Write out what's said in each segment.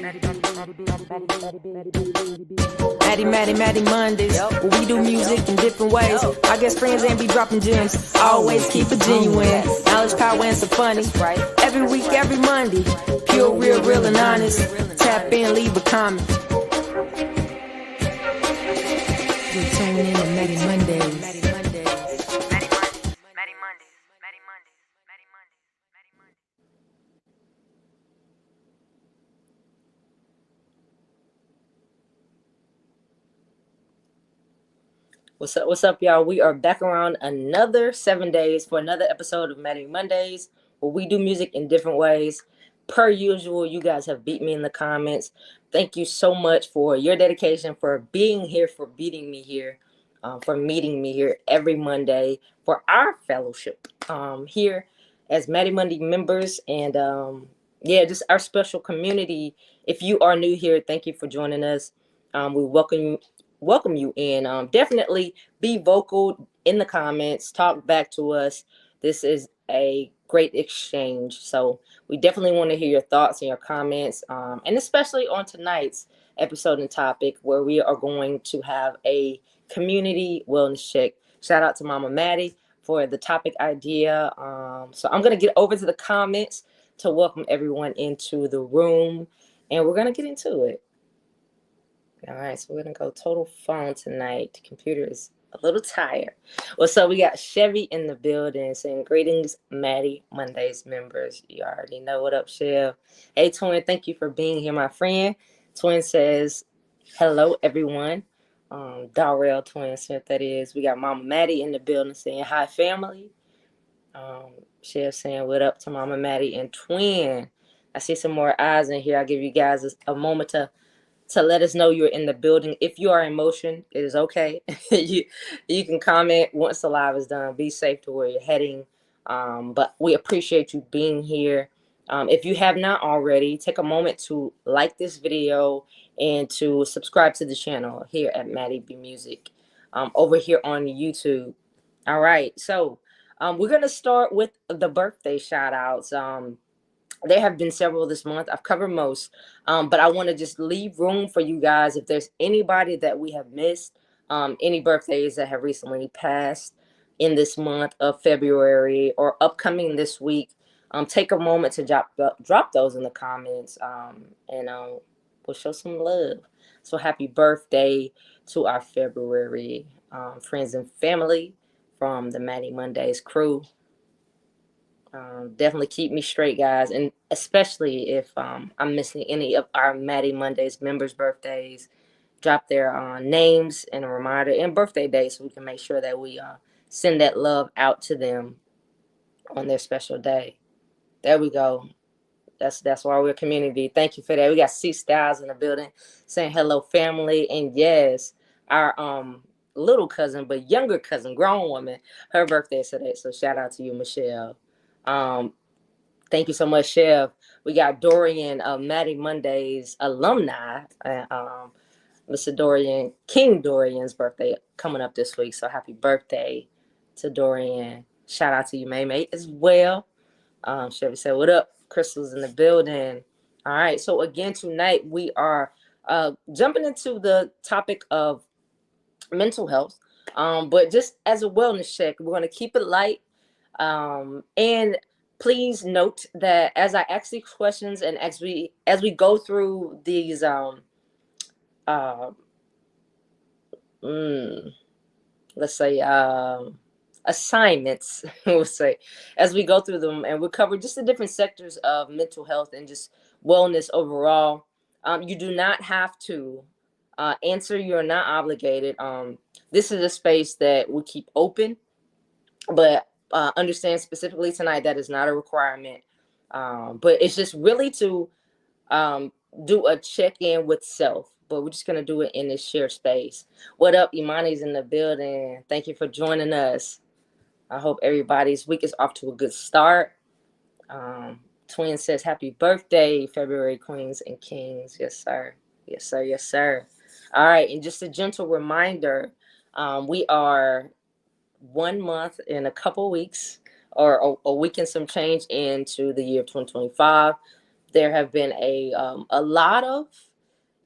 Mattie Mondays, where we do music in different ways. I guess friends ain't be dropping gems. Always keep it genuine. Knowledge, power, and some funny. Every week, every Monday. Pure, real, and honest. Tap in, leave a comment. You're tuning in to Mattie Mondays. What's up, y'all? We are back around another 7 days for another episode of Mattie Mondays, where we do music in different ways. Per usual, you guys have beat me in the comments. Thank you so much for your dedication, for being here, for beating me here, for meeting me here every Monday for our fellowship here as Mattie Monday members, and just our special community. If you are new here, thank you for joining us. We welcome you in. Definitely be vocal in the comments, talk back to us. This is a great exchange, so we definitely want to hear your thoughts and your comments, and especially on tonight's episode and topic, where we are going to have a community wellness check. Shout out to Mama Mattie for the topic idea. So I'm going to get over to the comments to welcome everyone into the room, and we're going to get into it. All right, so we're going to go total phone tonight. The computer is a little tired. Well, so we got Chevy in the building saying, greetings, Mattie Mondays members. You already know what up, Chev. Hey, Twin, thank you for being here, my friend. Twin says, hello, everyone. Darrell Twin Smith, that is. We got Mama Mattie in the building saying, hi, family. Chev saying, what up to Mama Mattie and Twin. I see some more eyes in here. I'll give you guys a moment to let us know you're in the building. If you are in motion, it is okay. you can comment once the live is done. Be safe to where you're heading. But we appreciate you being here. If you have not already, take a moment to like this video and to subscribe to the channel here at Mattie B Music over here on YouTube. All right, so we're going to start with the birthday shout outs. There have been several this month. I've covered most, but I want to just leave room for you guys. If there's anybody that we have missed, any birthdays that have recently passed in this month of February or upcoming this week, take a moment to drop those in the comments, and we'll show some love. So happy birthday to our February friends and family from the Mattie Mondays crew. Definitely keep me straight, guys, and especially if I'm missing any of our Mattie Mondays members' birthdays, drop their names and a reminder and birthday dates so we can make sure that we send that love out to them on their special day. There we go. That's why we're a community. Thank you for that. We got C Styles in the building saying hello, family, and yes, our little cousin, but younger cousin, grown woman, her birthday is today. So shout out to you, Michelle. Thank you so much, Chef. We got Dorian of Mattie Mondays alumni, Mr. Dorian, King Dorian's birthday coming up this week. So happy birthday to Dorian. Shout out to you, May as well. Chevy said, what up? Crystal's in the building. All right. So again, tonight we are jumping into the topic of mental health, but just as a wellness check, we're going to keep it light. And please note that as I ask these questions and as we go through these let's say assignments, we'll say, as we go through them and we cover just the different sectors of mental health and just wellness overall, you do not have to answer. You're not obligated. This is a space that we keep open, but understand specifically tonight that is not a requirement, but it's just really to do a check-in with self, but we're just going to do it in this shared space. What up? Imani's in the building. Thank you for joining us. I hope everybody's week is off to a good start. Twin says happy birthday, February Queens and Kings. Yes, sir. Yes, sir. Yes, sir. All right, and just a gentle reminder, we are 1 month in a couple weeks, or a week and some change into the year of 2025. there have been a lot of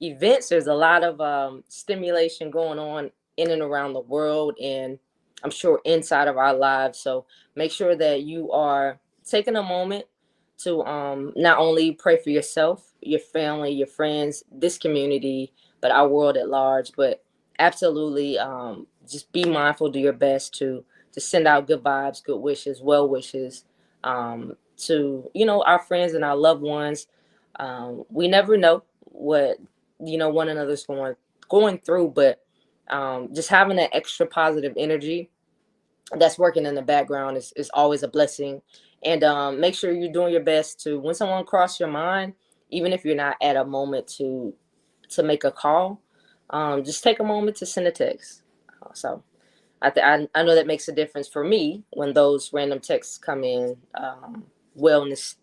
events. There's a lot of stimulation going on in and around the world, and I'm sure inside of our lives. So make sure that you are taking a moment to not only pray for yourself, your family, your friends, this community, but our world at large. But absolutely, just be mindful, do your best to send out good vibes, good wishes, well wishes, to our friends and our loved ones. We never know what one another's going through, but just having that extra positive energy that's working in the background is always a blessing. And make sure you're doing your best to, when someone crosses your mind, even if you're not at a moment to make a call, just take a moment to send a text. So I know that makes a difference for me when those random texts come in, wellness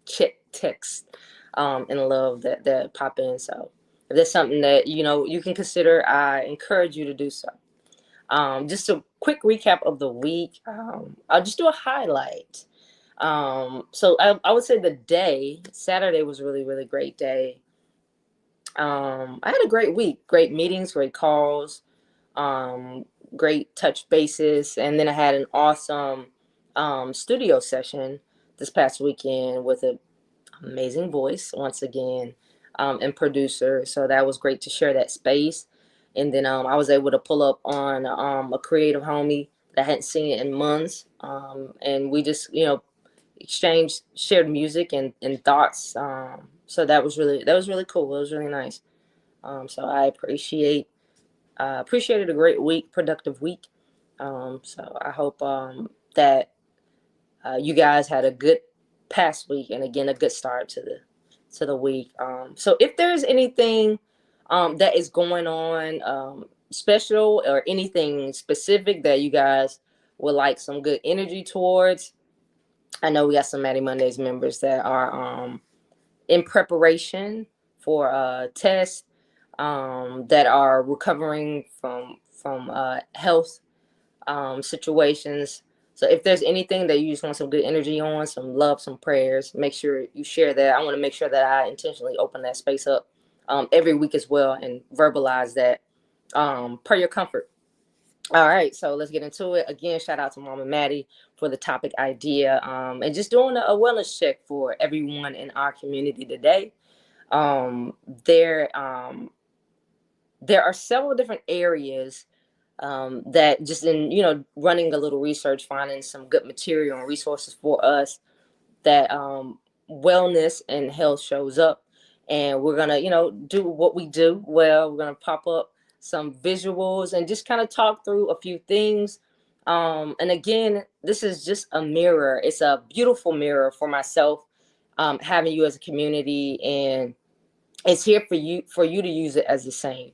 check texts, and love that pop in. So if there's something that you can consider, I encourage you to do so. Just a quick recap of the week. I'll just do a highlight. So I would say Saturday was a really, really great day. I had a great week, great meetings, great calls, great touch bases. And then I had an awesome studio session this past weekend with an amazing voice once again, and producer. So that was great to share that space. And then I was able to pull up on a creative homie that I hadn't seen in months. And we just, exchanged, shared music and thoughts. So that was really cool. It was really nice. So I appreciated a great week, productive week. So I hope that you guys had a good past week, and again a good start to the week. So if there's anything that is going on special, or anything specific that you guys would like some good energy towards, I know we got some Mattie Mondays members that are in preparation for tests, that are recovering from health situations. So if there's anything that you just want some good energy on, some love, some prayers, make sure you share that. I want to make sure that I intentionally open that space up every week as well, and verbalize that per your comfort. All right, so let's get into it. Again, shout out to Mama Mattie for the topic idea, and just doing a wellness check for everyone in our community today. Um, there, um, there are several different areas that, just in running a little research, finding some good material and resources for us, that wellness and health shows up. And we're gonna do what we do well. We're gonna pop up some visuals and just kind of talk through a few things. And again, this is just a mirror. It's a beautiful mirror for myself, having you as a community, and it's here for you to use it as the same.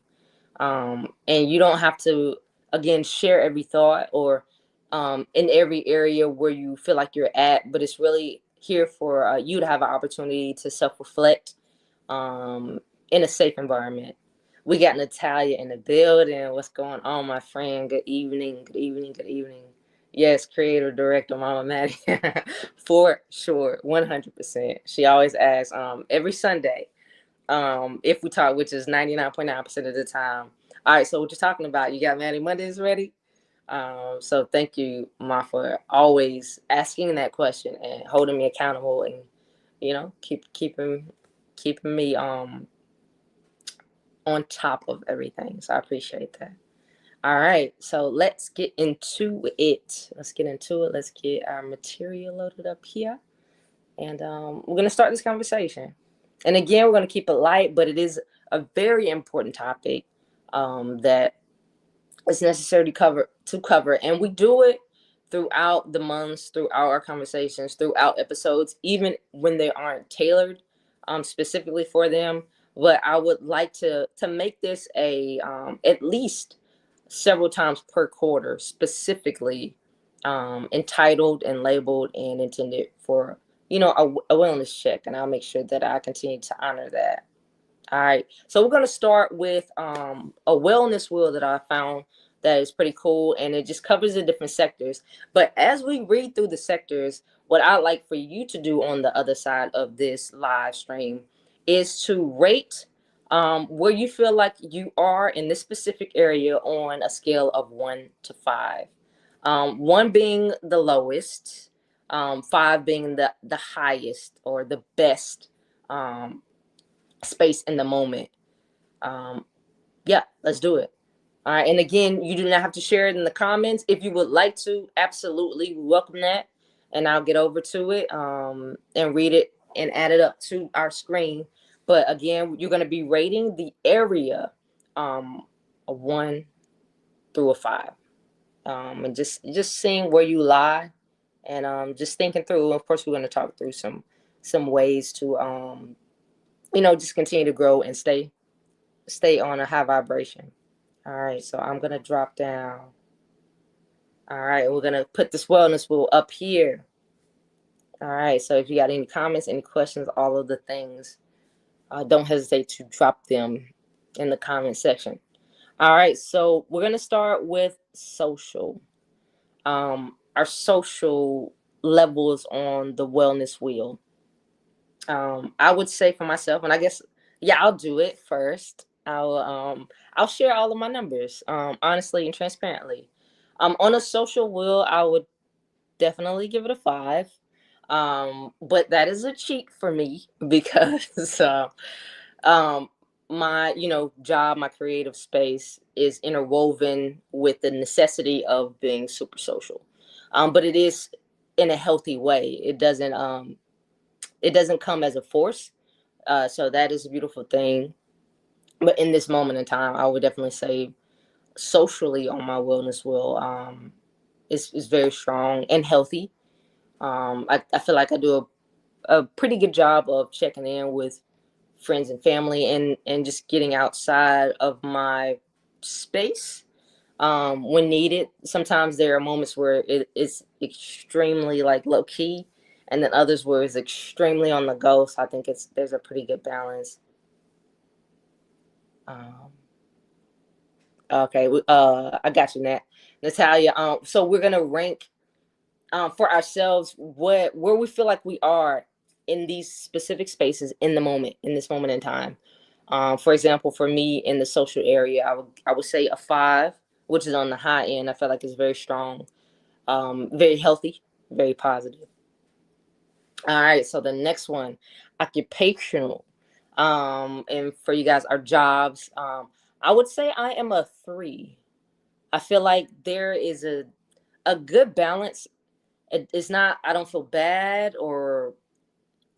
And you don't have to, again, share every thought, or in every area where you feel like you're at, but it's really here for you to have an opportunity to self-reflect in a safe environment. We got Natalia in the building. What's going on, my friend? Good evening, good evening, good evening. Yes, creator, director, Mama Mattie. For sure, 100%. She always asks every Sunday, if we talk, which is 99.9% of the time. All right, so what you're talking about, you got Mattie Mondays ready? So thank you, Ma, for always asking that question and holding me accountable, and keeping me on top of everything. So I appreciate that. All right, so let's get into it. Let's get our material loaded up here, and we're gonna start this conversation. And again, we're gonna keep it light, but it is a very important topic that is necessary to cover, and we do it throughout the months, throughout our conversations, throughout episodes, even when they aren't tailored specifically for them. But I would like to make this a at least several times per quarter, specifically entitled and labeled and intended for a wellness check, and I'll make sure that I continue to honor that. All right, so we're going to start with a wellness wheel that I found that is pretty cool, and it just covers the different sectors. But as we read through the sectors, what I like for you to do on the other side of this live stream is to rate where you feel like you are in this specific area on a scale of 1 to 5. One being the lowest, five being the highest or the best space in the moment. Yeah, let's do it. All right. And again, you do not have to share it in the comments. If you would like to, absolutely welcome that. And I'll get over to it and read it and add it up to our screen. But again, you're going to be rating the area a 1 through a 5. And just seeing where you lie and just thinking through. Of course, we're going to talk through some ways to just continue to grow and stay on a high vibration. All right, so I'm gonna drop down. All right, we're gonna put this wellness wheel up here. All right, so if you got any comments, any questions, all of the things, don't hesitate to drop them in the comment section. All right, so we're gonna start with social. Our social levels on the wellness wheel. I would say for myself, and I guess I'll do it first. I'll share all of my numbers, honestly and transparently. On a social wheel, I would definitely give it a 5. But that is a cheat for me because my job, my creative space is interwoven with the necessity of being super social. But it is in a healthy way. It doesn't come as a force. So that is a beautiful thing. But in this moment in time, I would definitely say socially on my wellness wheel is very strong and healthy. I feel like I do a pretty good job of checking in with friends and family and just getting outside of my space when needed. Sometimes there are moments where it's extremely like low key, and then others where it's extremely on the go. So I think there's a pretty good balance. Okay, I got you, Natalia. So we're gonna rank for ourselves where we feel like we are in these specific spaces in this moment in time. For example, for me in the social area, I would say a 5, which is on the high end. I feel like it's very strong, very healthy, very positive. All right, so the next one, occupational. And for you guys, our jobs. I would say I am a 3. I feel like there is a good balance. It's not, I don't feel bad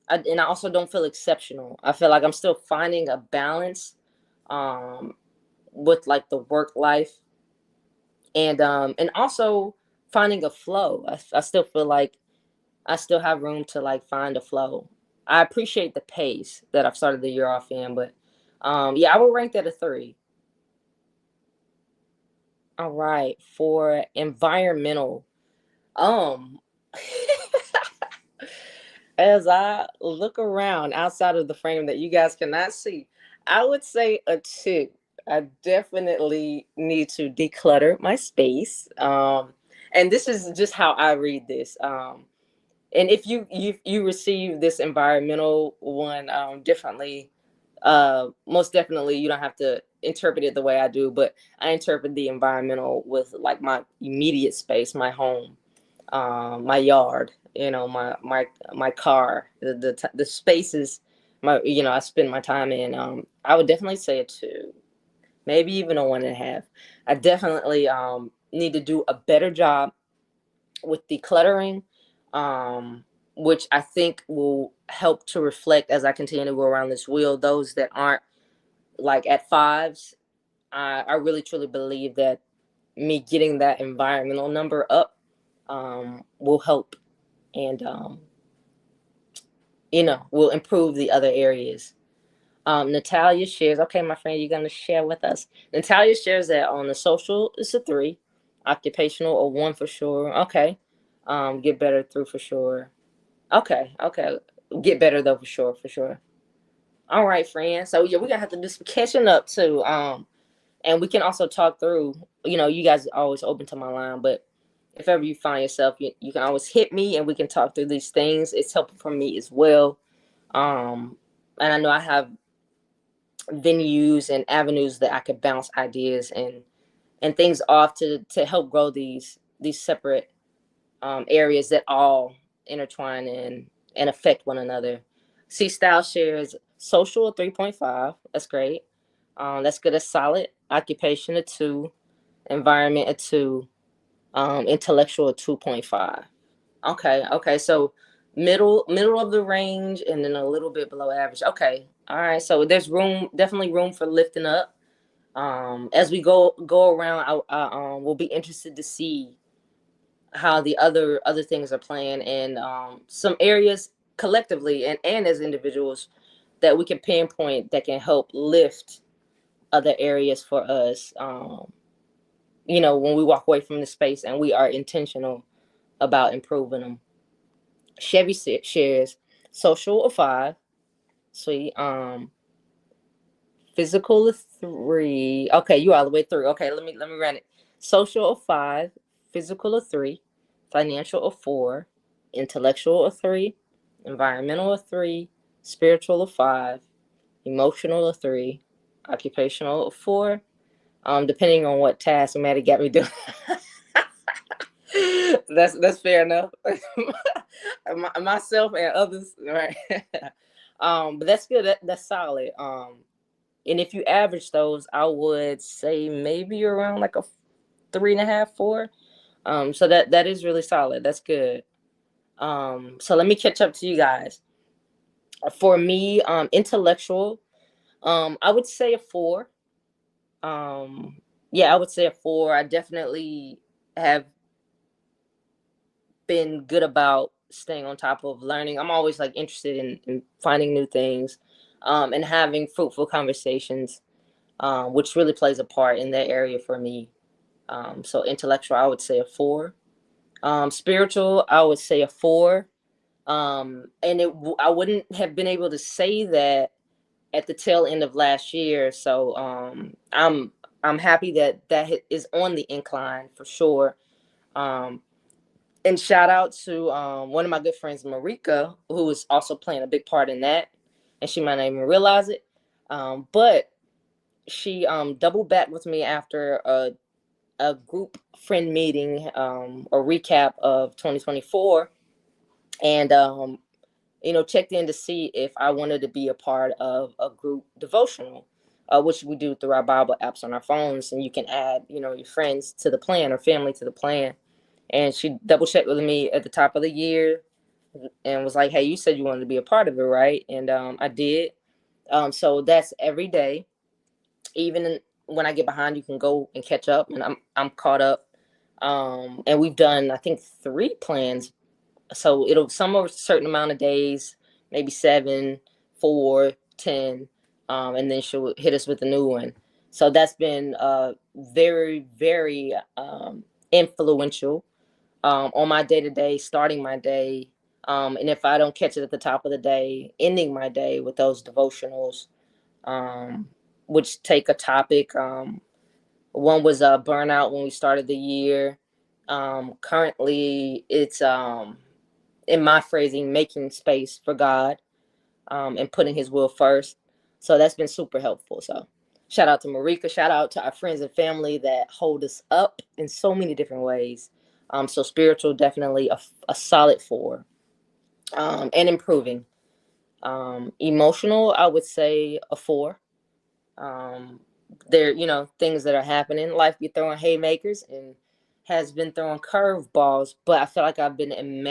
and I also don't feel exceptional. I feel like I'm still finding a balance with like the work life and also finding a flow. I still feel like I still have room to like find a flow. I appreciate the pace that I've started the year off in, but I would rank that a 3. All right, for environmental, um, as I look around outside of the frame that you guys cannot see, I would say a 2. I definitely need to declutter my space. And this is just how I read this. And if you receive this environmental one differently, most definitely you don't have to interpret it the way I do, but I interpret the environmental with like my immediate space, my home, my yard, my car, the spaces I spend my time in. I would definitely say a 2, maybe even a 1.5. I definitely need to do a better job with decluttering, which I think will help to reflect as I continue to go around this wheel. Those that aren't like at 5s, I really truly believe that me getting that environmental number up will help and will improve the other areas. Natalia shares, okay, my friend, you're going to share with us. Natalia shares that on the social, it's a 3. Occupational, a 1 for sure. Okay. Get better through for sure. Okay. Get better though for sure. All right, friends. So we're gonna have to do some catching up too. And we can also talk through, you guys are always open to my line, but if ever you find yourself, you can always hit me and we can talk through these things. It's helpful for me as well. And I know I have venues and avenues that I could bounce ideas and things off to help grow these separate areas that all intertwine and affect one another. See, style shares social 3.5. That's great. That's good. A solid occupation a 2, environment a 2, intellectual a 2.5. Okay. So middle of the range, and then a little bit below average. Okay. All right. So there's definitely room for lifting up. As we go around, I will be interested to see how the other things are playing, and some areas collectively and as individuals that we can pinpoint that can help lift other areas for us. When we walk away from the space and we are intentional about improving them. Chevy shares social a 5. Sweet. Physical a 3. Okay, you all the way through. Okay, let me run it. Social a 5, physical a 3, financial a 4, intellectual a 3, environmental a 3, spiritual a 5, emotional a 3, occupational a 4. Depending on what task Mattie got me doing. That's fair enough. Myself and others, right? But that's good. That's solid. And if you average those, I would say maybe around like a 3.5, 4. So that is really solid. That's good. So let me catch up to you guys. For me, intellectual, I would say a 4. Yeah, I would say a 4. I definitely have been good about staying on top of learning. I'm always like interested in finding new things, and having fruitful conversations, which really plays a part in that area for me. So intellectual, I would say a 4. Spiritual, I would say a 4. And I wouldn't have been able to say that at the tail end of last year. So I'm happy that is on the incline for sure. And shout out to one of my good friends, Marika, who is also playing a big part in that. And she might not even realize it. But she doubled back with me after a group friend meeting, a recap of 2024. And, checked in to see if I wanted to be a part of a group devotional, which we do through our Bible apps on our phones. And you can add, your friends to the plan or family to the plan. And she double checked with me at the top of the year and was like, hey, you said you wanted to be a part of it, right? And I did. So that's every day. Even when I get behind, you can go and catch up, and I'm caught up. And we've done, I think, 3 plans. So some are a certain amount of days, maybe 7, 4, 10, and then she'll hit us with a new one. So that's been very, very influential on my day-to-day, starting my day. And if I don't catch it at the top of the day, ending my day with those devotionals, which take a topic. One was burnout when we started the year. Currently, it's, in my phrasing, making space for God, and putting his will first. So that's been super helpful. So shout out to Marika. Shout out to our friends and family that hold us up in so many different ways. So spiritual, definitely a solid 4, and improving. Emotional, I would say a 4. There, things that are happening. Life be throwing haymakers and has been throwing curveballs, but I feel like I've been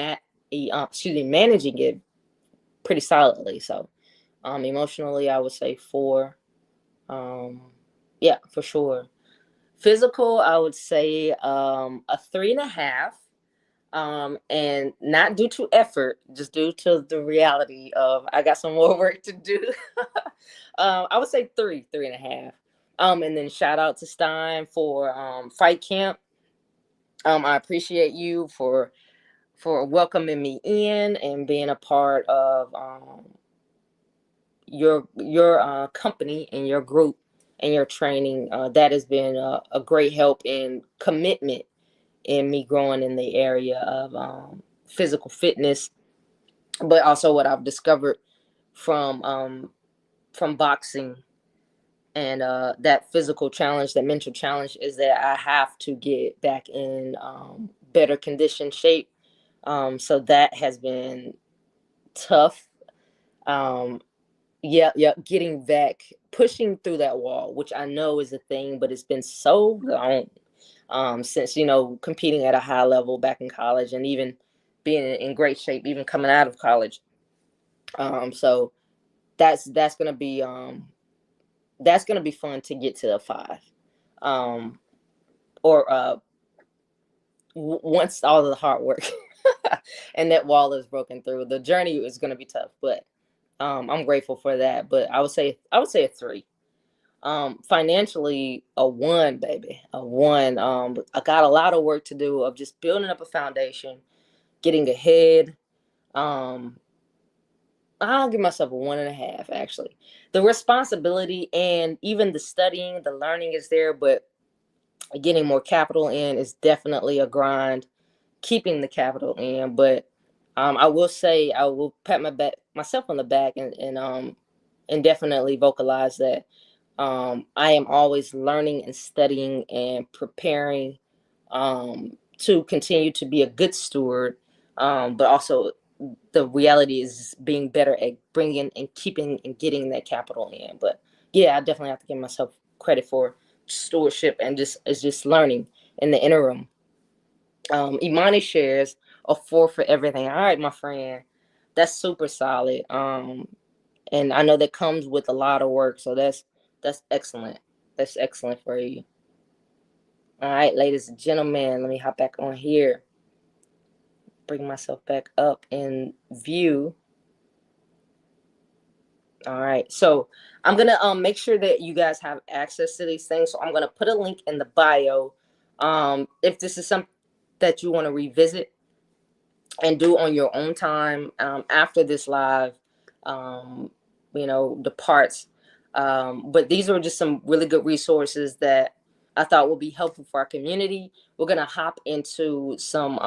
managing it pretty solidly. So, emotionally, I would say 4. Yeah, for sure. Physical, I would say a 3.5. And not due to effort, just due to the reality of I got some more work to do. I would say 3.5. And then shout out to Stein for Fight Camp. I appreciate you for welcoming me in and being a part of your company and your group and your training. That has been a great help and commitment in me growing in the area of physical fitness, but also what I've discovered from boxing and that physical challenge, that mental challenge, is that I have to get back in better condition shape. So that has been tough. Um, yeah, getting back, pushing through that wall, which I know is a thing, but it's been so long since, competing at a high level back in college, and even being in great shape, even coming out of college. So that's gonna be fun to get to a 5, um, or once all of the hard work and that wall is broken through. The journey is gonna be tough, but I'm grateful for that. But I would say a 3. Financially, a 1, baby, a 1. I got a lot of work to do of just building up a foundation, getting ahead. Um, I'll give myself a 1.5, actually. The responsibility and even the studying, the learning is there, but getting more capital in is definitely a grind. Keeping the capital in, but I will say, I will pat myself on the back, and definitely vocalize that I am always learning and studying and preparing to continue to be a good steward, but also the reality is being better at bringing and keeping and getting that capital in. But yeah, I definitely have to give myself credit for stewardship, and just learning in the interim. Imani shares a 4 for everything. All right, my friend, that's super solid. And I know that comes with a lot of work, so that's excellent. That's excellent for you. All right, ladies and gentlemen, let me hop back on here. Bring myself back up in view. All right, so I'm gonna make sure that you guys have access to these things. So I'm gonna put a link in the bio. If this is something that you want to revisit and do on your own time after this live, departs. But these are just some really good resources that I thought would be helpful for our community. We're gonna hop into some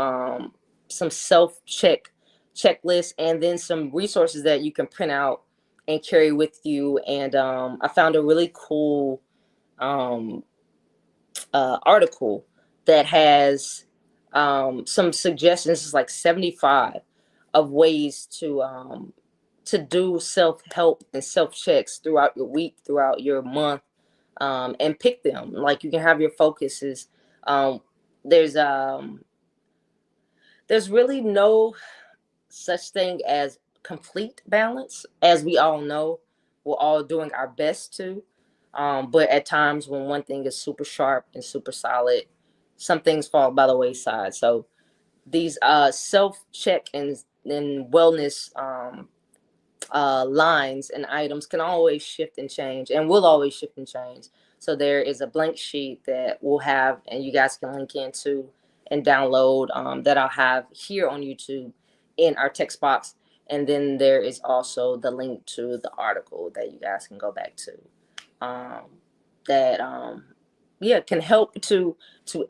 checklists, and then some resources that you can print out and carry with you. And I found a really cool um, article that has some suggestions. It's like 75 of ways to do self-help and self-checks throughout your week, throughout your month, and pick them. Like, you can have your focuses. Um, there's really no such thing as complete balance, as we all know. We're all doing our best to, but at times when one thing is super sharp and super solid, some things fall by the wayside. So these self-check and wellness lines and items can always shift and change, and will always shift and change. So there is a blank sheet that we'll have, and you guys can link into and download, that I'll have here on YouTube in our text box. And then there is also the link to the article that you guys can go back to, um, that yeah, can help to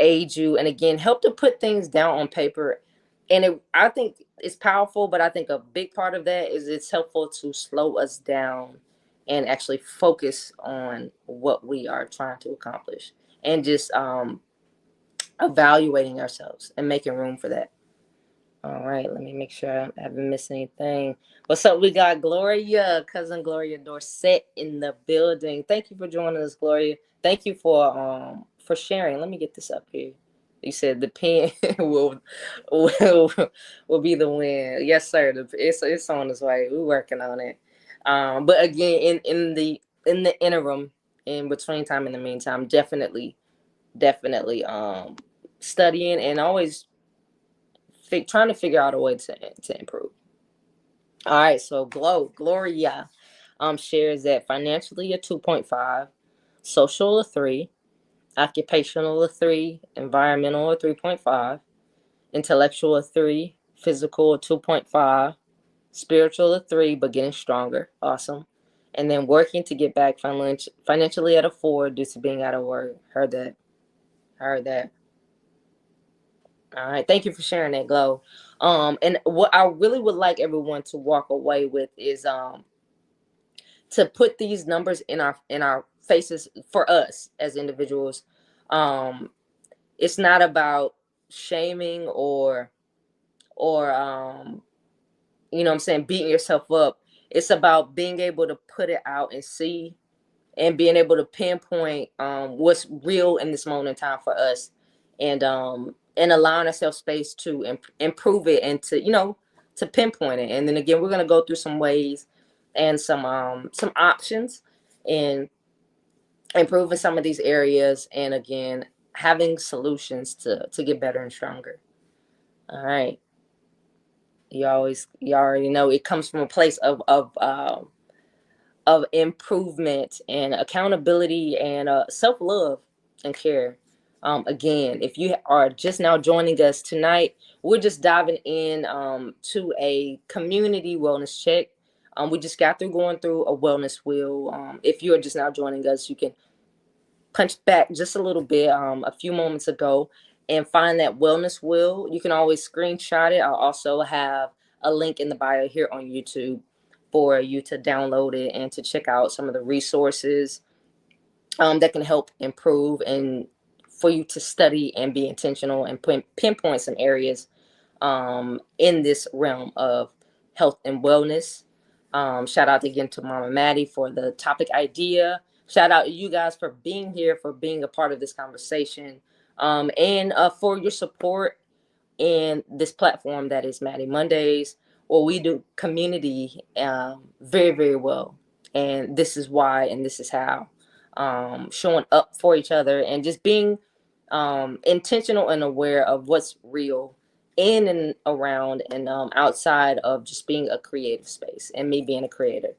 aid you, and again, help to put things down on paper. And I think it's powerful, but I think a big part of that is it's helpful to slow us down and actually focus on what we are trying to accomplish, and just evaluating ourselves and making room for that. All right, let me make sure I haven't missed anything. What's up? We got Gloria, cousin Gloria Dorset in the building. Thank you for joining us, Gloria. Thank you for sharing. Let me get this up here. You said the pen will will be the win. Yes, sir. It's on its way. We're working on it. But again, in the interim, in between time, in the meantime, definitely studying, and always trying to figure out a way to improve. All right, so Gloria shares that financially a 2.5, social a 3, occupational a 3, environmental a 3.5, intellectual a 3, physical a 2.5, spiritual a 3, but getting stronger. Awesome. And then working to get back financially at a 4 due to being out of work. Heard that. All right. Thank you for sharing that, Glow. And what I really would like everyone to walk away with is to put these numbers in our faces for us as individuals. Um, it's not about shaming or you know what I'm saying, beating yourself up. It's about being able to put it out and see, and being able to pinpoint what's real in this moment in time for us, and allowing ourselves space to improve it, and to, you know, to pinpoint it. And then again, we're going to go through some ways and some options in improving some of these areas, and again, having solutions to get better and stronger. All right. You already know it comes from a place of improvement and accountability and self-love and care. Again, if you are just now joining us tonight, we're just diving in to a community wellness check. We just got through going through a wellness wheel. If you're just now joining us, you can punch back just a little bit a few moments ago and find that wellness wheel. You can always screenshot it. I'll also have a link in the bio here on YouTube for you to download it and to check out some of the resources that can help improve, and for you to study and be intentional and pinpoint some areas in this realm of health and wellness. Shout out again to Mama Mattie for the topic idea. Shout out to you guys for being here, for being a part of this conversation, and for your support in this platform that is Mattie Mondays, where we do community very, very well. And this is why, and this is how. Showing up for each other and just being intentional and aware of what's real in and around and outside of just being a creative space and me being a creator.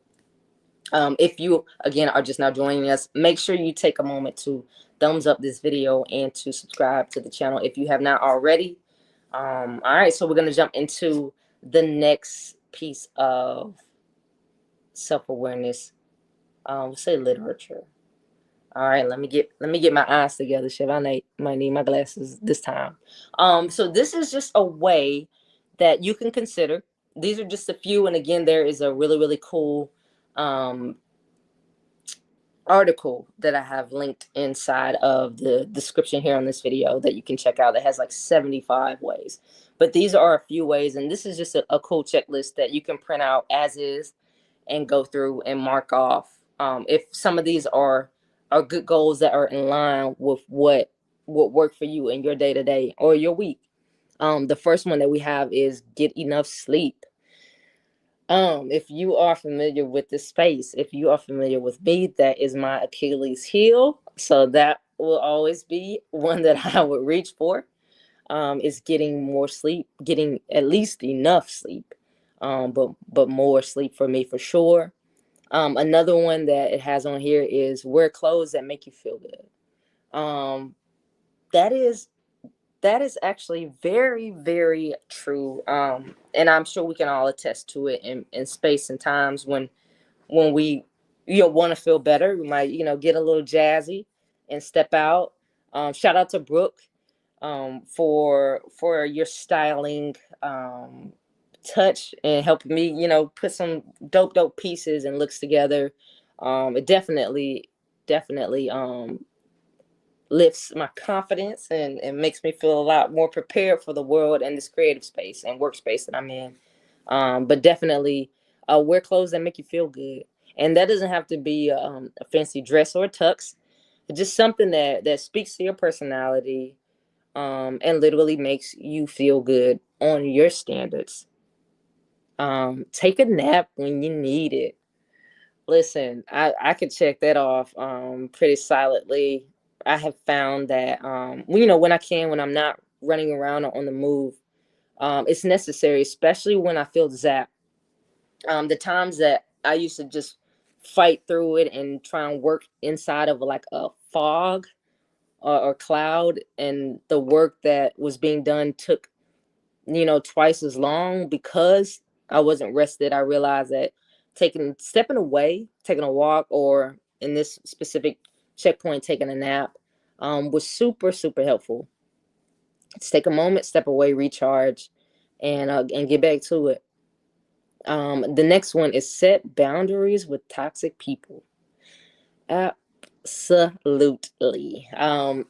If you, again, are just now joining us, make sure you take a moment to thumbs up this video and to subscribe to the channel if you have not already. All right, so we're going to jump into the next piece of self-awareness. We'll say literature. All right, let me get my eyes together. Shit, I might need my glasses this time. So this is just a way that you can consider. These are just a few, and again, there is a really, really cool article that I have linked inside of the description here on this video that you can check out that has like 75 ways. But these are a few ways, and this is just a cool checklist that you can print out as is and go through and mark off. If some of these are good goals that are in line with what work for you in your day-to-day or your week. The first one that we have is get enough sleep. If you are familiar with this space, if you are familiar with me, that is my Achilles heel. So that will always be one that I would reach for, is getting more sleep, getting at least enough sleep, but more sleep for me for sure. Another one that it has on here is wear clothes that make you feel good. That is actually very, very true. And I'm sure we can all attest to it in space and times when we, you know, want to feel better. We might, you know, get a little jazzy and step out. Shout out to Brooke for your styling touch and helping me, you know, put some dope pieces and looks together. It definitely lifts my confidence and makes me feel a lot more prepared for the world and this creative space and workspace that I'm in. But definitely wear clothes that make you feel good. And that doesn't have to be a fancy dress or a tux. It's just something that speaks to your personality, and literally makes you feel good on your standards. Take a nap when you need it. Listen, I could check that off pretty silently. I have found that you know, when I'm not running around or on the move, it's necessary, especially when I feel zapped. The times that I used to just fight through it and try and work inside of like a fog or cloud, and the work that was being done took, you know, twice as long because I wasn't rested. I realized that stepping away, taking a walk, or in this specific checkpoint, taking a nap, was super, super helpful. Just take a moment, step away, recharge, and get back to it. The next one is set boundaries with toxic people. Absolutely.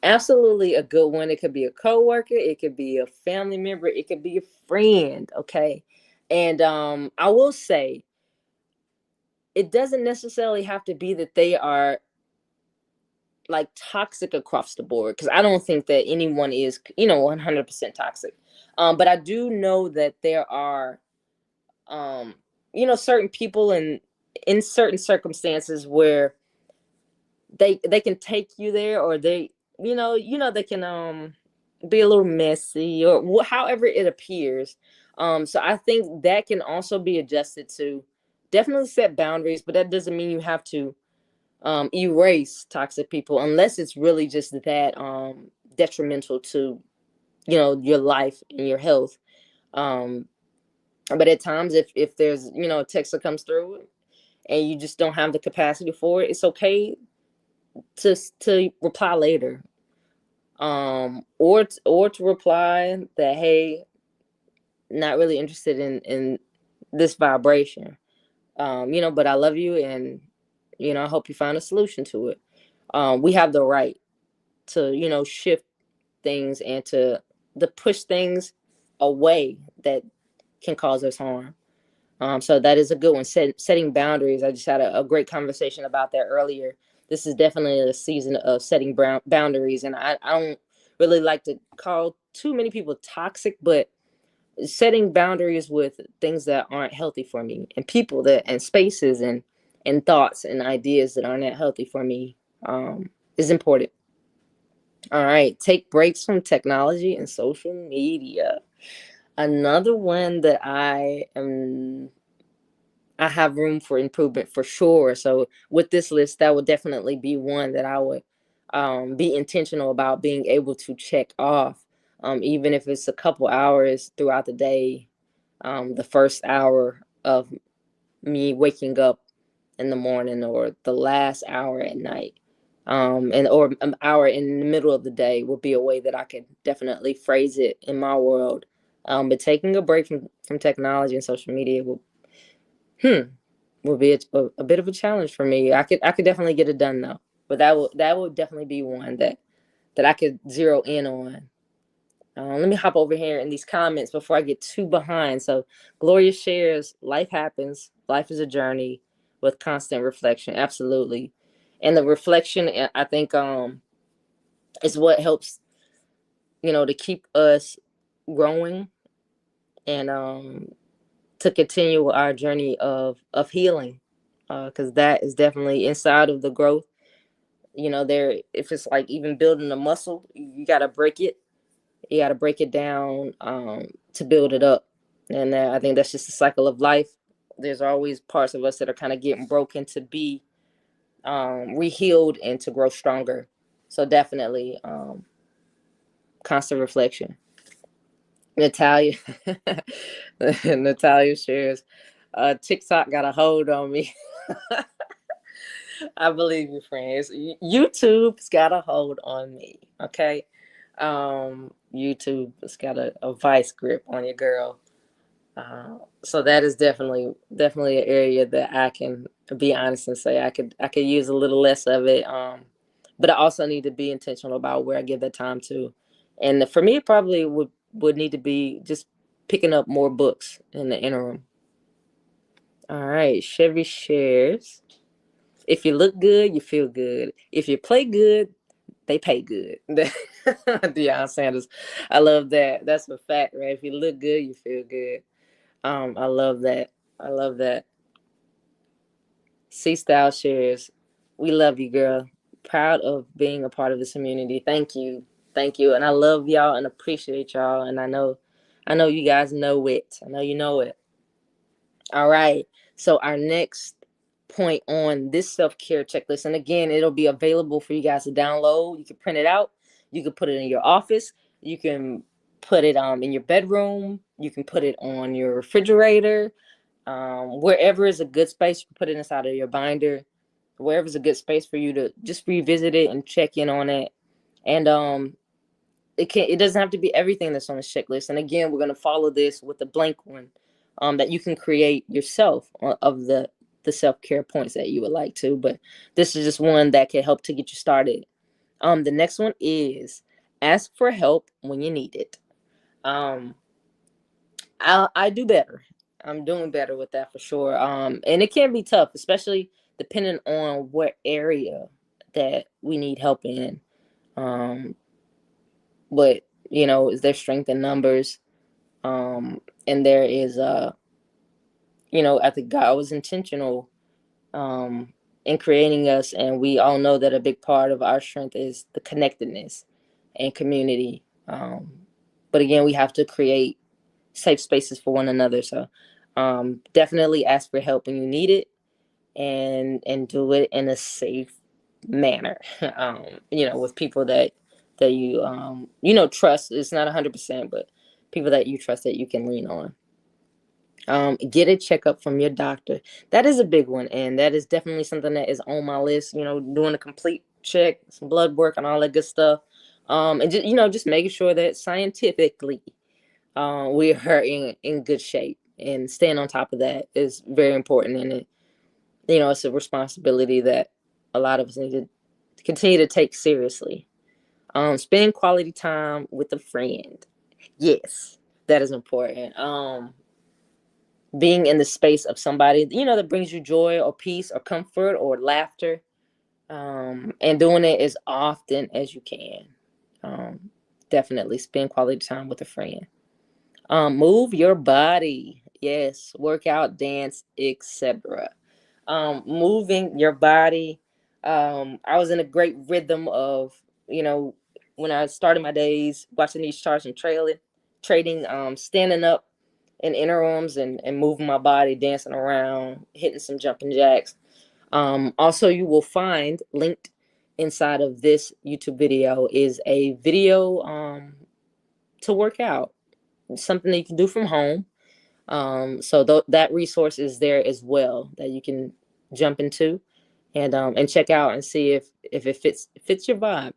Absolutely a good one. It could be a coworker, it could be a family member, it could be a friend. Okay. And I will say it doesn't necessarily have to be that they are like toxic across the board, because I don't think that anyone is 100% toxic. But I do know that there are certain people in certain circumstances where they can take you there, or they they can be a little messy, or however it appears. So I think that can also be adjusted to definitely set boundaries, but that doesn't mean you have to erase toxic people unless it's really just that detrimental to your life and your health. um but at times, if there's a text that comes through and you just don't have the capacity for it, it's okay to reply later, or to reply that, hey, not really interested in this vibration, but I love you, and I hope you find a solution to it. We have the right to shift things and to push things away that can cause us harm. So that is a good one. Setting boundaries. I just had a great conversation about that earlier. This is definitely a season of setting boundaries, and I don't really like to call too many people toxic, but setting boundaries with things that aren't healthy for me, and people that and spaces and thoughts and ideas that aren't that healthy for me, is important. All right, take breaks from technology and social media. Another one that I have room for improvement for sure. So with this list, that would definitely be one that I would be intentional about being able to check off, even if it's a couple hours throughout the day. The first hour of me waking up in the morning, or the last hour at night, and or an hour in the middle of the day would be a way that I could definitely phrase it in my world. But taking a break from technology and social media will be a bit of a challenge for me. I could definitely get it done though, but that would definitely be one that I could zero in on. Let me hop over here in these comments before I get too behind. So Gloria shares, life happens. Life is a journey with constant reflection. Absolutely. And the reflection, I think, is what helps, to keep us growing, and to continue our journey of healing. Because that is definitely inside of the growth. There, if it's like even building a muscle, you got to break it. You got to break it down, to build it up. And I think that's just the cycle of life. There's always parts of us that are kind of getting broken to be rehealed and to grow stronger. So definitely, constant reflection. Natalia, Natalia shares, TikTok got a hold on me. I believe you, friends. YouTube's got a hold on me. Okay. YouTube's got a vice grip on your girl. So that is definitely an area that I can be honest and say I could use a little less of it. But I also need to be intentional about where I give that time to. And for me, it probably would need to be just picking up more books in the interim. All right, Chevy shares. If you look good, you feel good. If you play good, they pay good. Deion Sanders. I love that. That's a fact, right? If you look good, you feel good. I love that. I love that. C Style shares. We love you, girl. Proud of being a part of this community. Thank you. Thank you. And I love y'all and appreciate y'all. And I know you guys know it. I know you know it. All right. So our next point on this self-care checklist, and again, it'll be available for you guys to download. You can print it out. You can put it in your office. You can put it in your bedroom. You can put it on your refrigerator. Wherever is a good space, you can put it inside of your binder. Wherever is a good space for you to just revisit it and check in on it. And it doesn't have to be everything that's on the checklist. And again, we're going to follow this with a blank one that you can create yourself of the self-care points that you would like to. But this is just one that can help to get you started. The next one is ask for help when you need it. I do better. I'm doing better with that for sure. And it can be tough, especially depending on what area that we need help in. But is there strength in numbers? And there is I think God was intentional in creating us, and we all know that a big part of our strength is the connectedness and community. But again, we have to create safe spaces for one another. So definitely ask for help when you need it, and do it in a safe manner. With people that you trust. It's not 100%, but people that you trust that you can lean on. Get a checkup from your doctor. That is a big one, and that is definitely something that is on my list. Doing a complete check, some blood work, and all that good stuff. And just making sure that scientifically, we are in good shape, and staying on top of that is very important. And it's a responsibility that a lot of us need to continue to take seriously. Spend quality time with a friend. Yes, that is important. Being in the space of somebody, that brings you joy or peace or comfort or laughter, and doing it as often as you can. Definitely spend quality time with a friend. Move your body. Yes, workout, dance, etc. Moving your body. I was in a great rhythm of, when I started my days watching these charts and trading, standing up in interims and moving my body, dancing around, hitting some jumping jacks. Also, you will find linked inside of this YouTube video is a video to work out, something that you can do from home. So that resource is there as well that you can jump into and check out and see if it fits your vibe.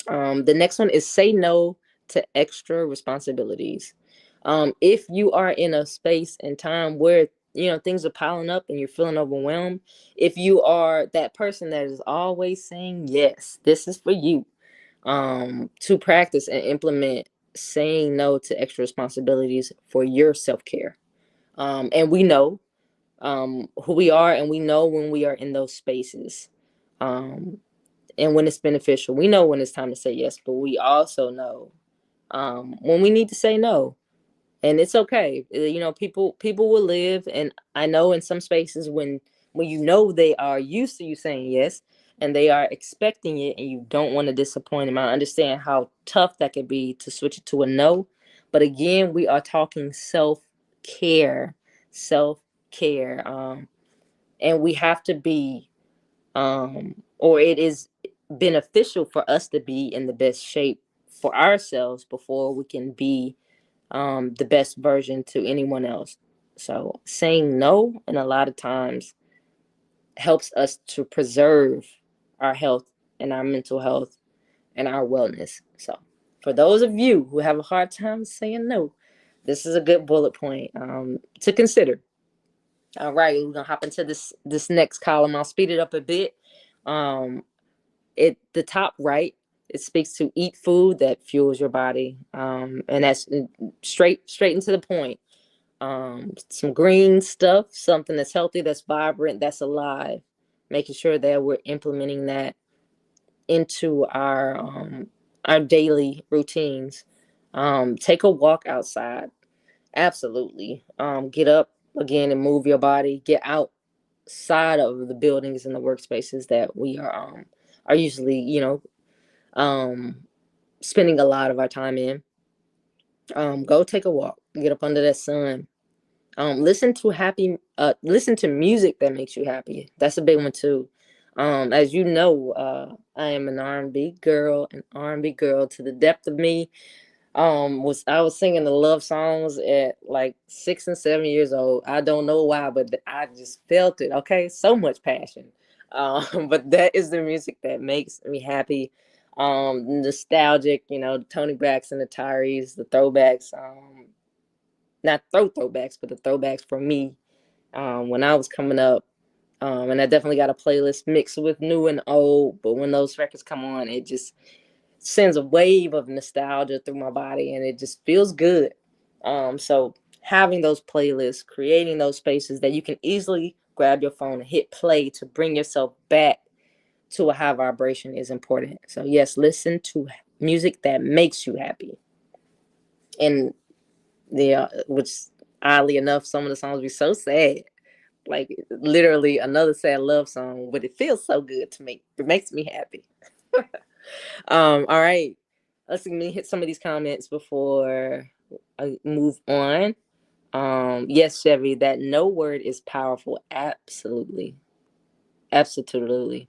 The next one is say no to extra responsibilities. If you are in a space and time where things are piling up and you're feeling overwhelmed, if you are that person that is always saying yes, this is for you, to practice and implement saying no to extra responsibilities for your self-care. And we know who we are, and we know when we are in those spaces, and when it's beneficial. We know when it's time to say yes, but we also know when we need to say no. And it's okay. People will live, and I know in some spaces when they are used to you saying yes and they are expecting it, and you don't want to disappoint them. I understand how tough that could be to switch it to a no. But again, we are talking self-care, and we have to be, or it is beneficial for us to be in the best shape for ourselves before we can be the best version to anyone else. So saying no, and a lot of times, helps us to preserve our health and our mental health and our wellness. So for those of you who have a hard time saying no, this is a good bullet point to consider. All right, we're gonna hop into this next column. I'll speed it up a bit. The top right, it speaks to eat food that fuels your body, and that's straight into the point. Some green stuff, something that's healthy, that's vibrant, that's alive. Making sure that we're implementing that into our daily routines. Take a walk outside. Absolutely. Get up again and move your body. Get outside of the buildings and the workspaces that we are usually, spending a lot of our time in. Go take a walk. Get up under that sun. Listen to music that makes you happy. That's a big one too. As you know, I am an R&B girl, to the depth of me. I was singing the love songs at like 6 and 7 years old. I don't know why, but I just felt it. Okay, so much passion. But that is the music that makes me happy. Nostalgic, the Tony Braxton, the Tyrese, the throwbacks, not throwbacks, but the throwbacks for me, when I was coming up. And I definitely got a playlist mixed with new and old, but when those records come on, it just sends a wave of nostalgia through my body, and it just feels good. So having those playlists, creating those spaces that you can easily grab your phone and hit play to bring yourself back to a high vibration is important. So yes, listen to music that makes you happy. And which oddly enough, some of the songs be so sad, like literally another sad love song, but it feels so good to me. It makes me happy. All right, let me hit some of these comments before I move on. Yes, Chevy, that no word is powerful. Absolutely. Absolutely.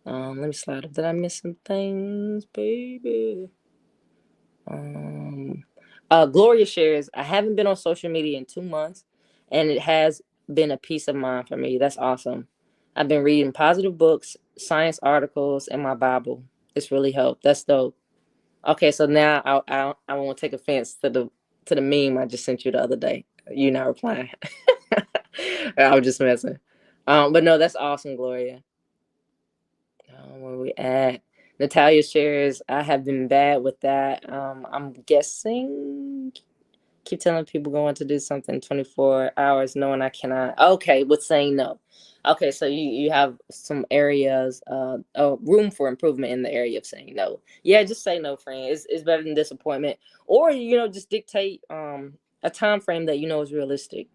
Let me slide up. Did I miss some things, baby? Gloria shares, I haven't been on social media in 2 months, and it has been a peace of mind for me. That's awesome. I've been reading positive books, science articles, and my Bible. It's really helped. That's dope. Okay, so now I won't take offense to the meme I just sent you the other day. You not replying. I was just messing. But no, that's awesome, Gloria. Where we at? Natalia shares, I have been bad with that. I'm guessing keep telling people going to do something 24 hours knowing I cannot. Okay, with saying no. Okay, so you have some areas, room for improvement in the area of saying no. Yeah, just say no, friend. It's better than disappointment. Or just dictate a time frame that is realistic.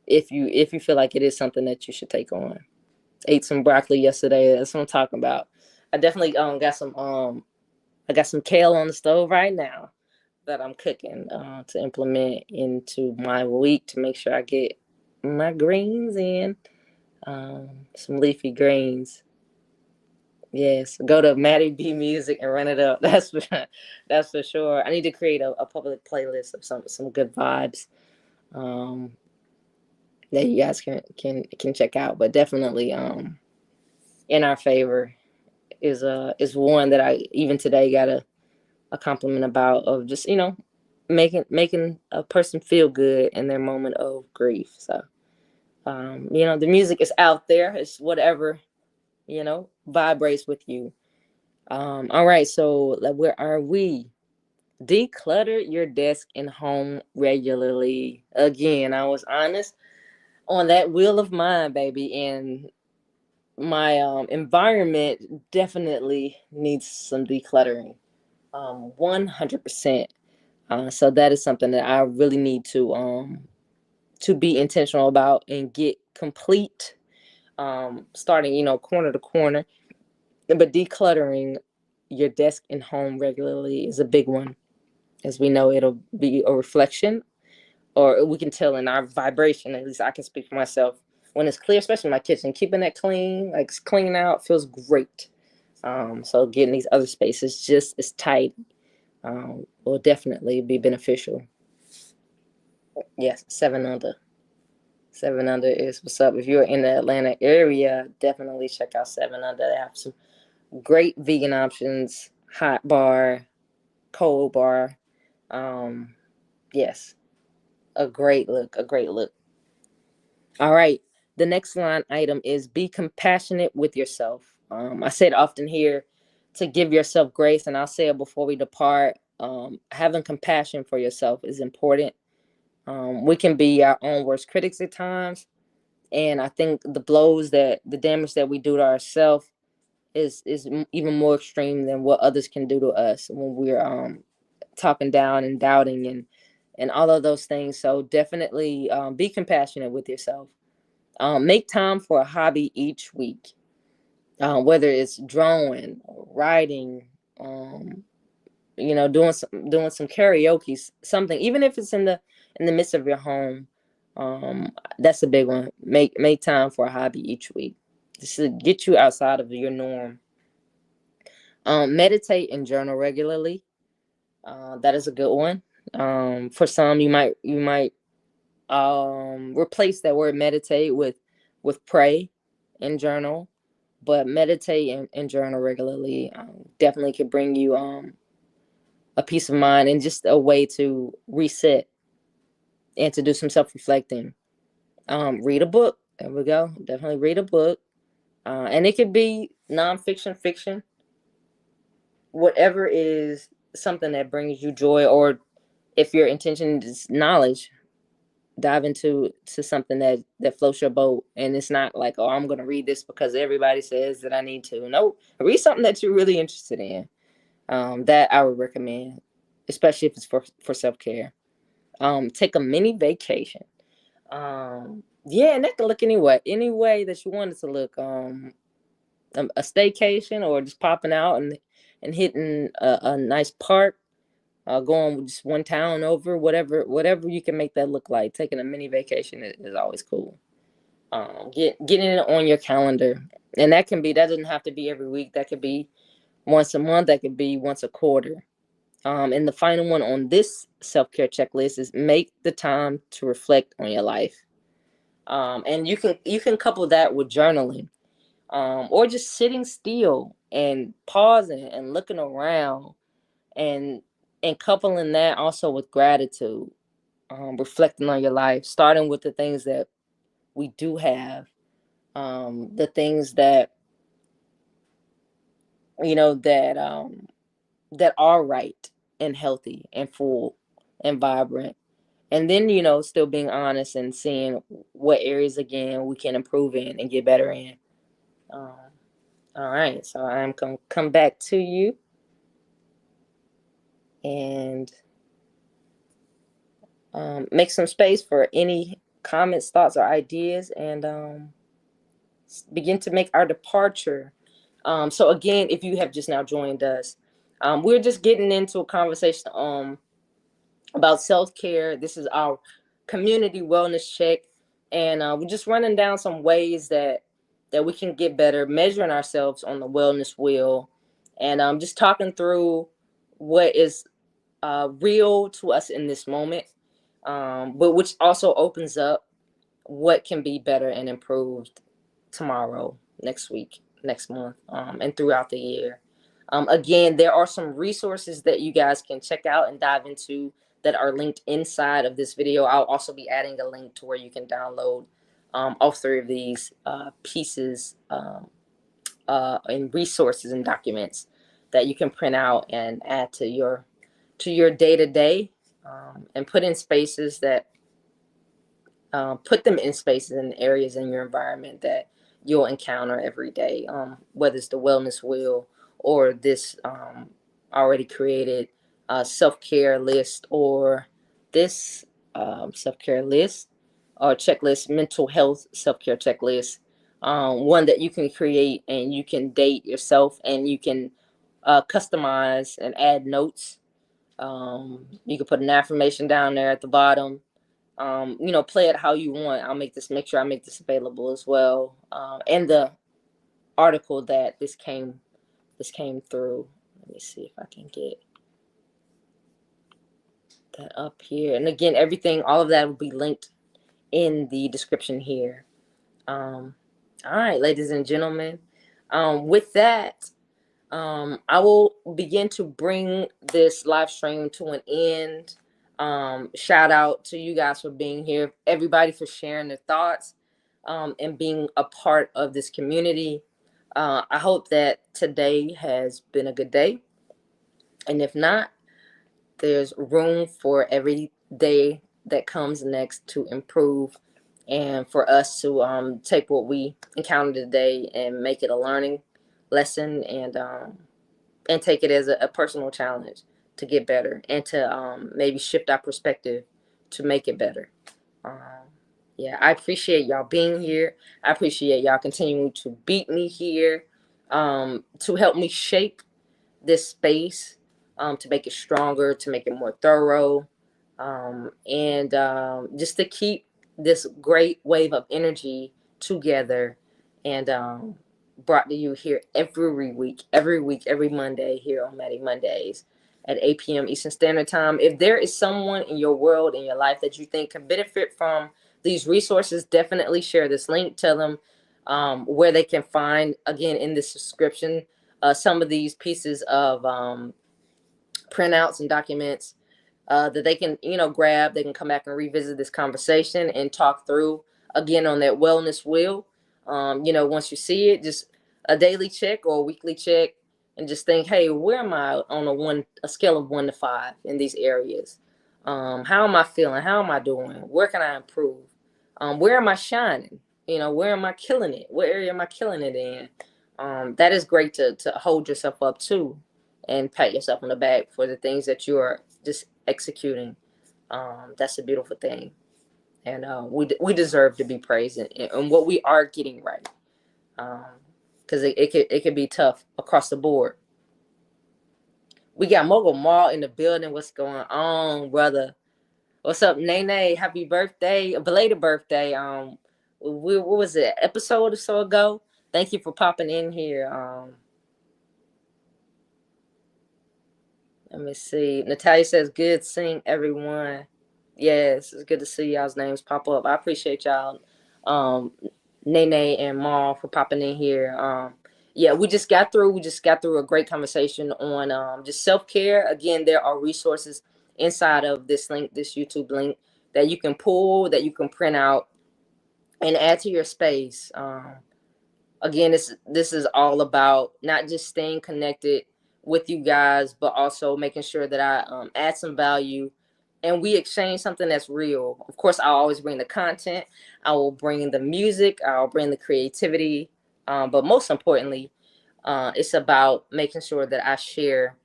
If you feel like it is something that you should take on. Ate some broccoli yesterday. That's what I'm talking about. I definitely got some kale on the stove right now that I'm cooking to implement into my week to make sure I get my greens in. Some leafy greens. Yes, go to Mattie B Music and run it up. That's for sure. I need to create a public playlist of some good vibes that you guys can check out. But definitely in our favor is one that I even today got a compliment about, of just making a person feel good in their moment of grief. So the music is out there. It's whatever vibrates with you. All right, so where are we? Declutter your desk and home regularly. Again, I was honest on that wheel of mine, baby, and my environment definitely needs some decluttering. 100%. So that is something that I really need to be intentional about and get complete. Starting, corner to corner, but decluttering your desk and home regularly is a big one. As we know, it'll be a reflection, or we can tell in our vibration. At least I can speak for myself. When it's clear, especially my kitchen, keeping it clean, like cleaning out, feels great. So getting these other spaces just as tight will definitely be beneficial. Yes, 7 Under. 7 Under is what's up. If you're in the Atlanta area, definitely check out 7 Under. They have some great vegan options, hot bar, cold bar. Yes, a great look. All right. The next line item is be compassionate with yourself. I say it often here to give yourself grace, and I'll say it before we depart. Having compassion for yourself is important. We can be our own worst critics at times, and I think the damage that we do to ourselves is even more extreme than what others can do to us when we're talking down and doubting and all of those things. So definitely be compassionate with yourself. Make time for a hobby each week, whether it's drawing, writing, doing some karaoke, something, even if it's in the midst of your home. That's a big one. Make time for a hobby each week. This should get you outside of your norm. Meditate and journal regularly. That is a good one. For some, you might replace that word meditate with pray and journal. but meditate and journal regularly definitely could bring you a peace of mind and just a way to reset and to do some self-reflecting. Read a book. There we go. Definitely read a book. And it could be nonfiction, fiction, whatever is something that brings you joy, or if your intention is knowledge, dive into something that floats your boat. And it's not like, oh, I'm going to read this because everybody says that I need to. No, read something that you're really interested in. That I would recommend, especially if it's for self-care. Take a mini vacation. Yeah, and that can look any way that you want it to look. A staycation, or just popping out and hitting a nice park, going just one town over, whatever you can make that look like. Taking a mini vacation is always cool. Getting it on your calendar, and that doesn't have to be every week. That could be once a month. That could be once a quarter. And the final one on this self-care checklist is make the time to reflect on your life. And you can couple that with journaling, or just sitting still and pausing and looking around, and coupling that also with gratitude, reflecting on your life, starting with the things that we do have, the things that that are right and healthy and full and vibrant. And then, still being honest and seeing what areas again we can improve in and get better in. All right, so I'm going to come back to you and make some space for any comments, thoughts, or ideas, and begin to make our departure. So again, if you have just now joined us, we're just getting into a conversation about self-care. This is our community wellness check, and we're just running down some ways that we can get better, measuring ourselves on the wellness wheel, and just talking through what is real to us in this moment, but which also opens up what can be better and improved tomorrow, next week, next month, and throughout the year. Again, there are some resources that you guys can check out and dive into that are linked inside of this video. I'll also be adding a link to where you can download all three of these pieces and resources and documents that you can print out and add to your day-to-day, and put in spaces that put them in spaces and areas in your environment that you'll encounter every day, whether it's the wellness wheel or this already created self-care list, or this self-care list or checklist, mental health self-care checklist, one that you can create and you can date yourself, and you can customize and add notes. You can put an affirmation down there at the bottom. Play it how you want. Make sure I make this available as well. And the article that this came through. Let me see if I can get that up here. And again, all of that will be linked in the description here. All right, ladies and gentlemen. With that, I will begin to bring this live stream to an end. Shout out to you guys for being here, everybody for sharing their thoughts, and being a part of this community. I hope that today has been a good day, and if not, there's room for every day that comes next to improve, and for us to take what we encountered today and make it a learning lesson, and take it as a personal challenge to get better, and to maybe shift our perspective to make it better. Yeah, I appreciate y'all being here. I appreciate y'all continuing to beat me here, to help me shape this space, to make it stronger, to make it more thorough, and just to keep this great wave of energy together, and brought to you here every week, every Monday here on Mattie Mondays at 8 p.m. Eastern Standard Time. If there is someone in your world, in your life, that you think can benefit from these resources, definitely share this link. Tell them where they can find, again, in this description, some of these pieces of printouts and documents that they can, grab. They can come back and revisit this conversation and talk through again on that wellness wheel. Once you see it, just a daily check or a weekly check, and just think, hey, where am I on a scale of 1 to 5 in these areas? How am I feeling? How am I doing? Where can I improve? Where am I shining? Where am I killing it? What area am I killing it in? That is great to hold yourself up to and pat yourself on the back for the things that you are just executing. That's a beautiful thing. And we deserve to be praised and what we are getting right. Because it could be tough across the board. We got Mogul Mall in the building. What's going on, brother? What's up, Nene? Happy birthday, a belated birthday. What was it, episode or so ago? Thank you for popping in here. Let me see. Natalia says, good seeing everyone. Yes, it's good to see y'all's names pop up. I appreciate y'all, Nene and Maul, for popping in here. Yeah, we just got through a great conversation on just self-care. Again, there are resources inside of this link, this YouTube link, that you can pull, that you can print out and add to your space. Again, this is all about not just staying connected with you guys, but also making sure that I add some value and we exchange something that's real. Of course, I'll always bring the content. I will bring the music. I'll bring the creativity. But most importantly, it's about making sure that I share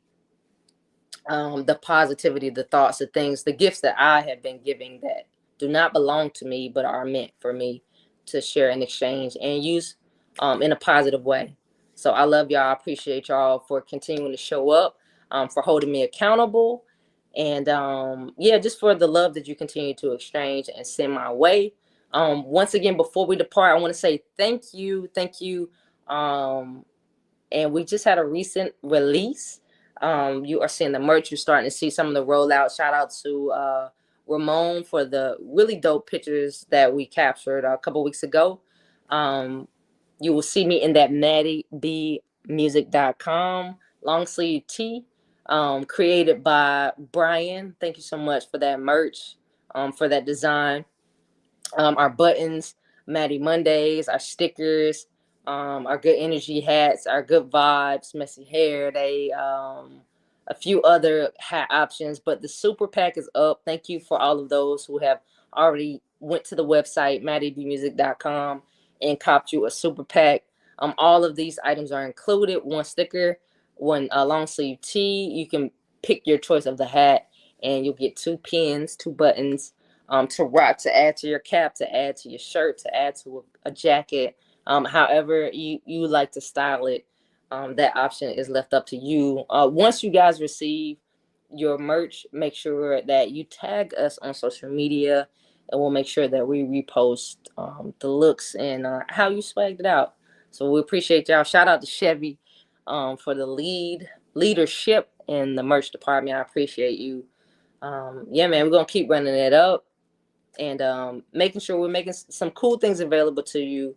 the positivity, the thoughts, the things, the gifts that I have been giving that do not belong to me, but are meant for me to share and exchange and use in a positive way. So I love y'all. I appreciate y'all for continuing to show up, for holding me accountable. And yeah, just for the love that you continue to exchange and send my way. Once again, before we depart, I want to say thank you. Thank you. And we just had a recent release. You are seeing the merch. You're starting to see some of the rollout. Shout out to Ramon for the really dope pictures that we captured a couple weeks ago. You will see me in that MattieBmusic.com long sleeve tee, created by Brian. Thank you so much for that merch, for that design. Our buttons, Mattie Mondays, our stickers, our good energy hats, our good vibes, messy hair. A few other hat options, but the SuperPack is up. Thank you for all of those who have already went to the website, MattieBmusic.com, and copped you a SuperPack. All of these items are included. One sticker, one long sleeve tee. You can pick your choice of the hat, and you'll get 2 pins, 2 buttons, to rock, to add to your cap, to add to your shirt, to add to a jacket. However you like to style it, that option is left up to you. Once you guys receive your merch, make sure that you tag us on social media, and we'll make sure that we repost the looks and how you swagged it out. So we appreciate y'all. Shout out to Chevy for the leadership in the merch department. I appreciate you. Yeah, man, we're gonna keep running it up and making sure we're making some cool things available to you.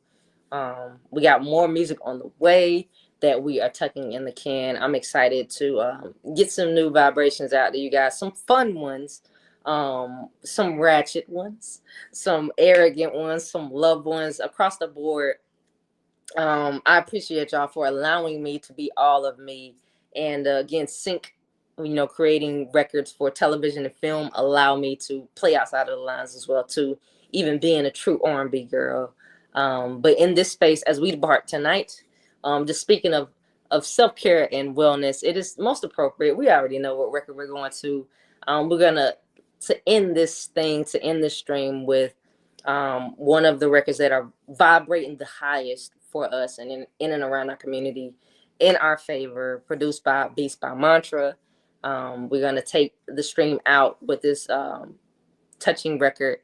We got more music on the way that we are tucking in the can. I'm excited to get some new vibrations out to you guys, some fun ones, some ratchet ones, some arrogant ones, some loved ones across the board. I appreciate y'all for allowing me to be all of me. And again, sync, creating records for television and film allow me to play outside of the lines as well, too, even being a true R&B girl. But in this space, as we depart tonight, just speaking of self-care and wellness, it is most appropriate. We already know what record we're going to. We're going to end this stream with one of the records that are vibrating the highest for us and in and around our community, in our favor, produced by Beast by Mantra. We're going to take the stream out with this touching record.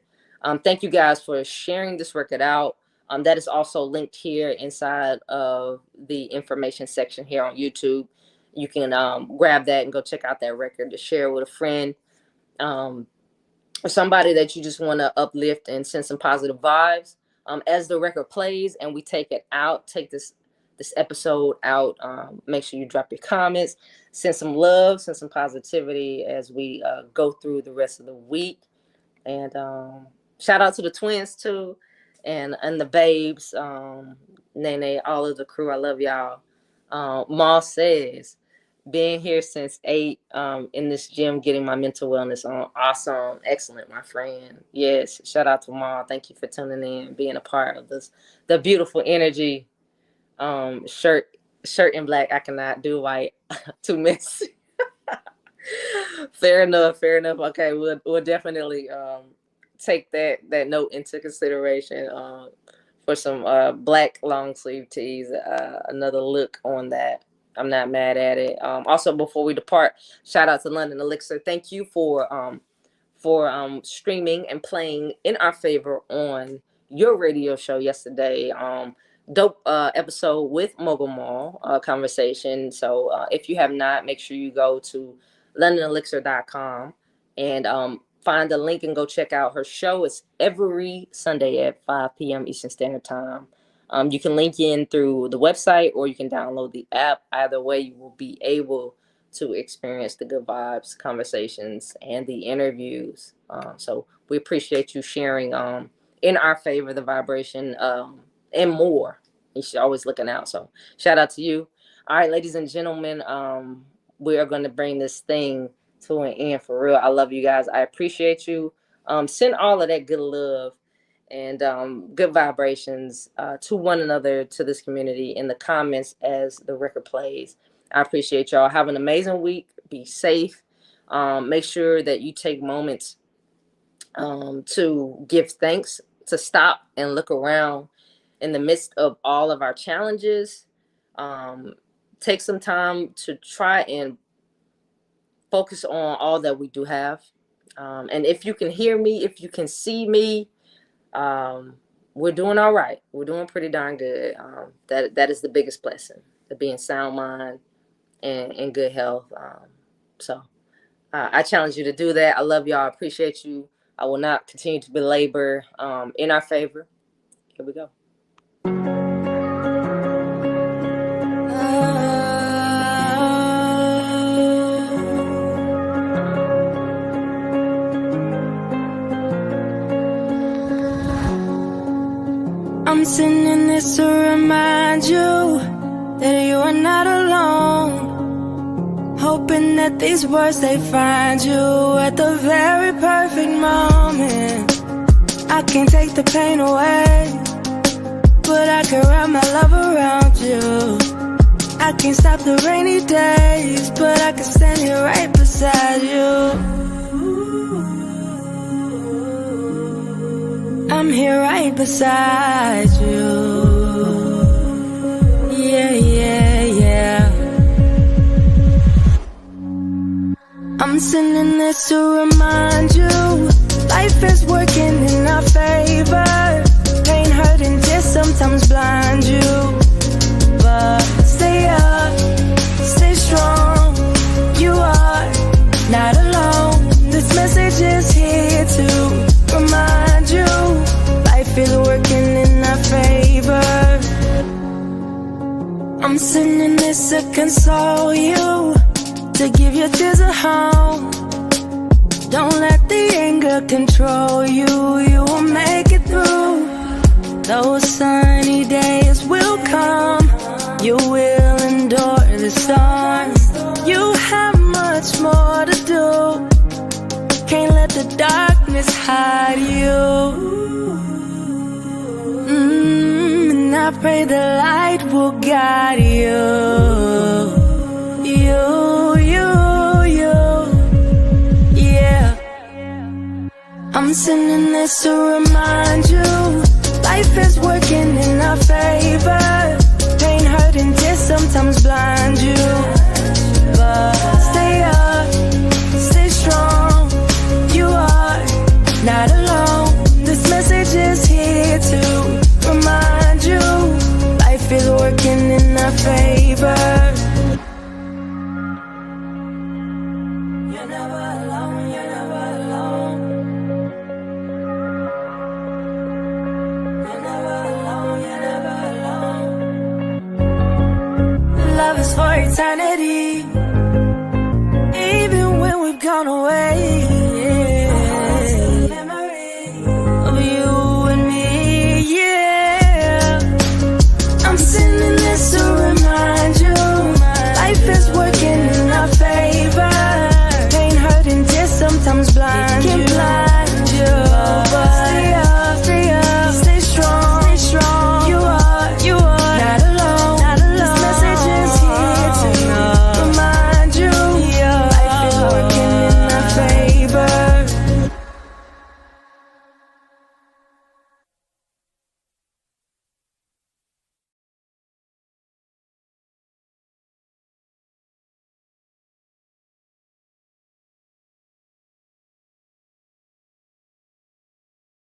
Thank you guys for sharing this record out. That is also linked here inside of the information section here on YouTube. You can grab that and go check out that record to share with a friend, or somebody that you just want to uplift and send some positive vibes. as the record plays and we take this episode out, make sure you drop your comments, send some love, send some positivity as we go through the rest of the week. And shout out to the twins too, and the babes, Nene, all of the crew. I love y'all. Moss says, being here since 8 in this gym, getting my mental wellness on. Awesome. Excellent, my friend. Yes. Shout out to Ma. Thank you for tuning in, being a part of this, the beautiful energy. Shirt in black. I cannot do white. Too messy. Fair enough. Okay, we'll definitely take that note into consideration for some black long sleeve tees. Another look on that. I'm not mad at it. Also, before we depart, shout out to London Elixir. Thank you for streaming and playing in our favor on your radio show yesterday. Dope episode with Mogul Mall conversation. So if you have not, make sure you go to londonelixir.com and find the link and go check out her show. It's every Sunday at 5 p.m. Eastern Standard Time. You can link in through the website or you can download the app. Either way, you will be able to experience the good vibes, conversations, and the interviews. So we appreciate you sharing in our favor the vibration and more. She's always looking out. So shout out to you. All right, ladies and gentlemen, we are going to bring this thing to an end for real. I love you guys. I appreciate you. Send all of that good love and good vibrations to one another, to this community in the comments as the record plays. I appreciate y'all. Have an amazing week. Be safe. Make sure that you take moments to give thanks, to stop and look around in the midst of all of our challenges. Take some time to try and focus on all that we do have. And if you can hear me, if you can see me, we're doing all right. We're doing pretty darn good. That is the biggest blessing, to be in sound mind and good health. So I challenge you to do that. I love y'all. I appreciate you. I will not continue to belabor in our favor. Here we go. I'm sending this to remind you that you are not alone. Hoping that these words, they find you at the very perfect moment. I can't take the pain away, but I can wrap my love around you. I can't stop the rainy days, but I can stand here right beside you. I'm here right beside you. Yeah, yeah, yeah. I'm sending this to remind you, life is working in our favor. Pain, hurt, and just sometimes blind you. But stay up, stay strong. You are not alone. This message is here to remind you, life is working in our favor. I'm sending this to console you, to give your tears a home. Don't let the anger control you. You will make it through. Those sunny days will come. You will endure the storm. You have much more to do. Can't let the darkness hide you. And I pray the light will guide you. Yeah. I'm sending this to remind you, life is working in our favor. Pain, hurt, and tears sometimes blind you. But stay up, stay strong. You are not alone. This message is here to remind you, life is working in our favor. You're never alone, you're never alone. You're never eternity.